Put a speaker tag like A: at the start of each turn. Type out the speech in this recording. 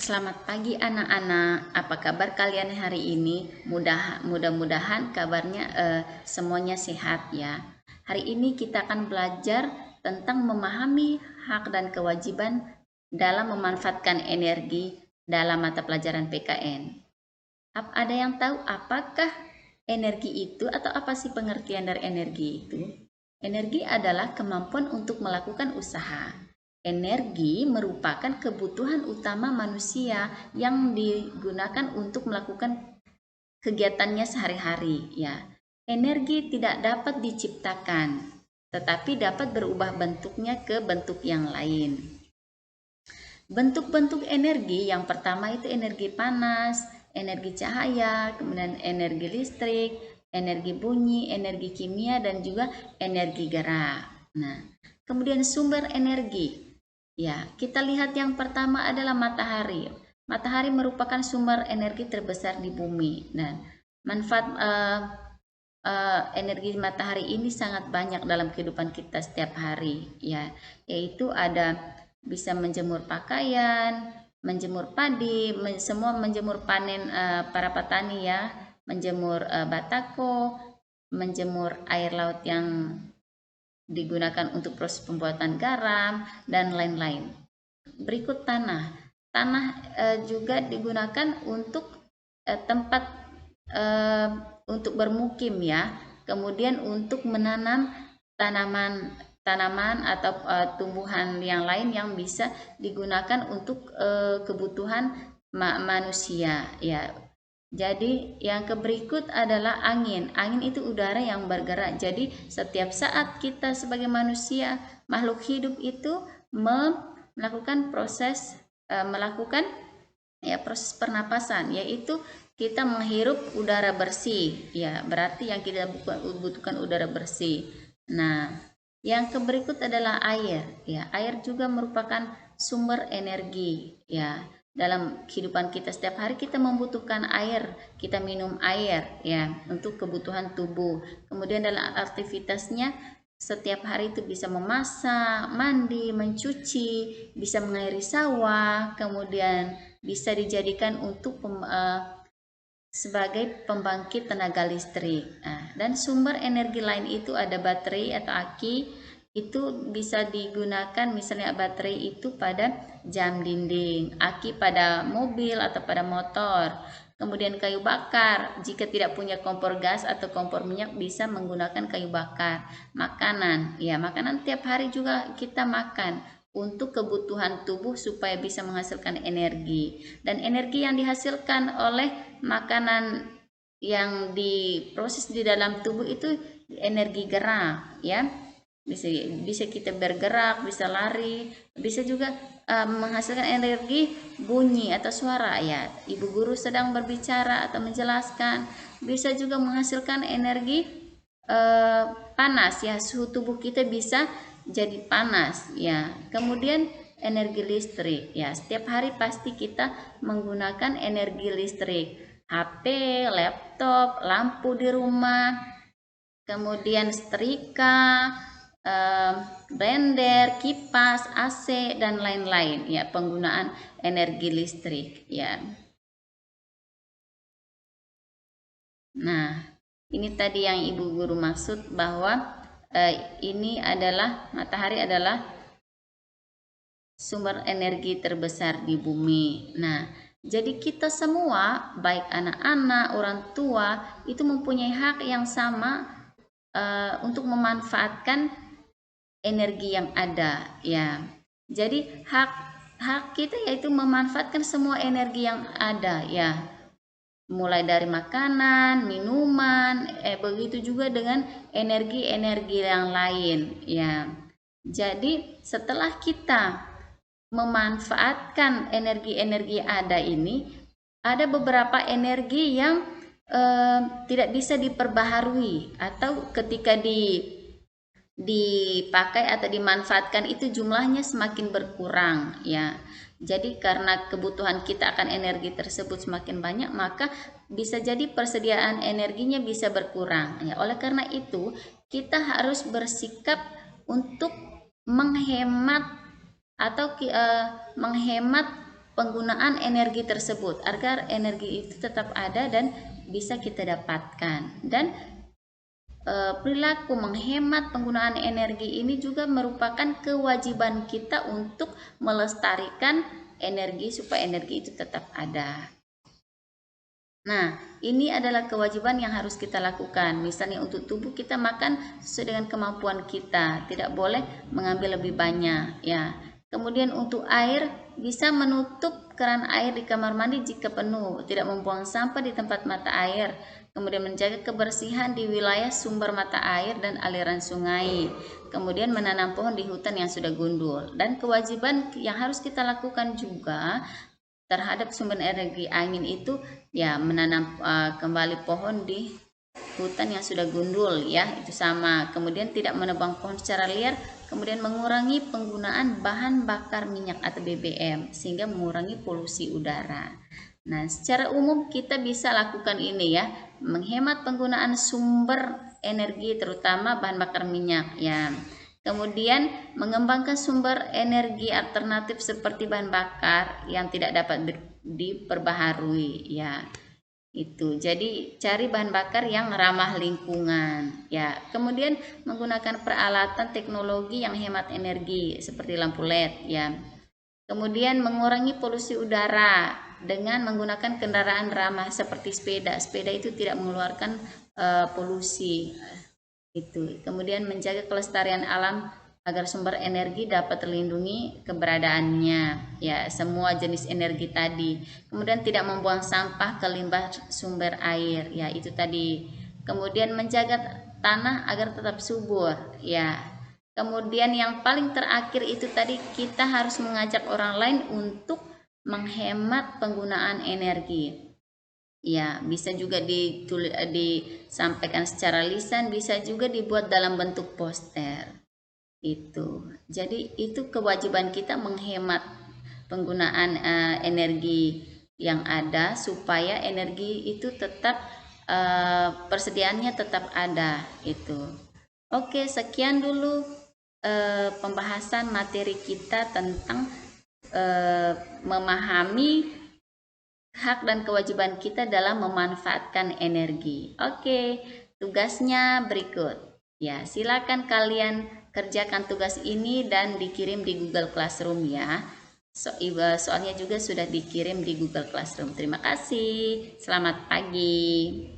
A: Selamat pagi anak-anak, apa kabar kalian hari ini? Mudah-mudahan kabarnya semuanya sehat ya. Hari ini kita akan belajar tentang memahami hak dan kewajiban dalam memanfaatkan energi dalam mata pelajaran PKN. Ada yang tahu apakah energi itu atau apa sih pengertian dari energi itu? Energi adalah kemampuan untuk melakukan usaha. Energi merupakan kebutuhan utama manusia yang digunakan untuk melakukan kegiatannya sehari-hari ya. Energi tidak dapat diciptakan, tetapi dapat berubah bentuknya ke bentuk yang lain. Bentuk-bentuk energi yang pertama itu energi panas, energi cahaya, kemudian energi listrik, energi bunyi, energi kimia, dan juga energi gerak. Nah, kemudian sumber energi. Ya, kita lihat yang pertama adalah matahari. Matahari merupakan sumber energi terbesar di bumi. Dan manfaat energi matahari ini sangat banyak dalam kehidupan kita setiap hari, ya, yaitu ada bisa menjemur pakaian, menjemur padi, semua menjemur panen para petani ya, menjemur batako, menjemur air laut yang digunakan untuk proses pembuatan garam dan lain-lain. Berikut tanah. Tanah juga digunakan untuk tempat untuk bermukim ya. Kemudian untuk menanam tanaman atau tumbuhan yang lain yang bisa digunakan untuk kebutuhan manusia ya. Jadi yang berikut adalah angin. Angin itu udara yang bergerak. Jadi setiap saat kita sebagai manusia, makhluk hidup itu melakukan proses proses pernapasan, yaitu kita menghirup udara bersih. Ya, berarti yang kita butuhkan udara bersih. Nah, yang berikut adalah air. Ya, air juga merupakan sumber energi. Ya, dalam kehidupan kita setiap hari kita membutuhkan air, kita minum air ya untuk kebutuhan tubuh. Kemudian dalam aktivitasnya setiap hari itu bisa memasak, mandi, mencuci, bisa mengairi sawah, kemudian bisa dijadikan untuk sebagai pembangkit tenaga listrik. Nah, dan sumber energi lain itu ada baterai atau aki. Itu bisa digunakan misalnya baterai itu pada jam dinding, aki pada mobil atau pada motor. Kemudian kayu bakar, jika tidak punya kompor gas atau kompor minyak bisa menggunakan kayu bakar. Makanan, ya makanan tiap hari juga kita makan untuk kebutuhan tubuh supaya bisa menghasilkan energi. Dan energi yang dihasilkan oleh makanan yang diproses di dalam tubuh itu energi gerak ya. Bisa kita bergerak, bisa lari, bisa juga menghasilkan energi bunyi atau suara ya. Ibu guru sedang berbicara atau menjelaskan, bisa juga menghasilkan energi panas ya, suhu tubuh kita bisa jadi panas ya. Kemudian energi listrik ya, setiap hari pasti kita menggunakan energi listrik, HP, laptop, lampu di rumah, kemudian setrika, blender, kipas, AC dan lain-lain ya, penggunaan energi listrik ya. Nah, ini tadi yang Ibu Guru maksud bahwa ini adalah matahari adalah sumber energi terbesar di bumi. Nah, jadi kita semua baik anak-anak, orang tua itu mempunyai hak yang sama untuk memanfaatkan energi yang ada ya. Jadi hak kita yaitu memanfaatkan semua energi yang ada ya, mulai dari makanan, minuman, begitu juga dengan energi-energi yang lain ya. Jadi setelah kita memanfaatkan energi-energi ada ini, ada beberapa energi yang tidak bisa diperbaharui atau ketika dipakai atau dimanfaatkan itu jumlahnya semakin berkurang ya. Jadi karena kebutuhan kita akan energi tersebut semakin banyak, maka bisa jadi persediaan energinya bisa berkurang ya. Oleh karena itu kita harus bersikap untuk menghemat atau menghemat penggunaan energi tersebut agar energi itu tetap ada dan bisa kita dapatkan. Dan perilaku menghemat penggunaan energi ini juga merupakan kewajiban kita untuk melestarikan energi supaya energi itu tetap ada. Nah, ini adalah kewajiban yang harus kita lakukan. Misalnya untuk tubuh kita makan sesuai dengan kemampuan kita, tidak boleh mengambil lebih banyak ya. Kemudian untuk air, bisa menutup keran air di kamar mandi jika penuh, tidak membuang sampah di tempat mata air. Kemudian menjaga kebersihan di wilayah sumber mata air dan aliran sungai. Kemudian menanam pohon di hutan yang sudah gundul. Dan kewajiban yang harus kita lakukan juga terhadap sumber energi angin itu ya menanam kembali pohon di hutan yang sudah gundul ya, itu sama. Kemudian tidak menebang pohon secara liar, kemudian mengurangi penggunaan bahan bakar minyak atau BBM sehingga mengurangi polusi udara. Nah, secara umum kita bisa lakukan ini ya, menghemat penggunaan sumber energi terutama bahan bakar minyak ya. Kemudian mengembangkan sumber energi alternatif seperti bahan bakar yang tidak dapat diperbaharui ya. Itu. Jadi cari bahan bakar yang ramah lingkungan ya. Kemudian menggunakan peralatan teknologi yang hemat energi seperti lampu LED ya. Kemudian mengurangi polusi udara dengan menggunakan kendaraan ramah seperti sepeda. Sepeda itu tidak mengeluarkan polusi. Itu. Kemudian menjaga kelestarian alam agar sumber energi dapat terlindungi keberadaannya ya, semua jenis energi tadi. Kemudian tidak membuang sampah ke limbah sumber air ya, itu tadi. Kemudian menjaga tanah agar tetap subur ya. Kemudian yang paling terakhir itu tadi, kita harus mengajak orang lain untuk menghemat penggunaan energi. Ya, bisa juga disampaikan secara lisan, bisa juga dibuat dalam bentuk poster. Itu. Jadi itu kewajiban kita menghemat penggunaan energi yang ada supaya energi itu tetap persediaannya tetap ada itu. Oke, sekian dulu pembahasan materi kita tentang memahami hak dan kewajiban kita dalam memanfaatkan energi. Oke, tugasnya berikut. Ya, silakan kalian kerjakan tugas ini dan dikirim di Google Classroom ya. Soalnya juga sudah dikirim di Google Classroom. Terima kasih. Selamat pagi.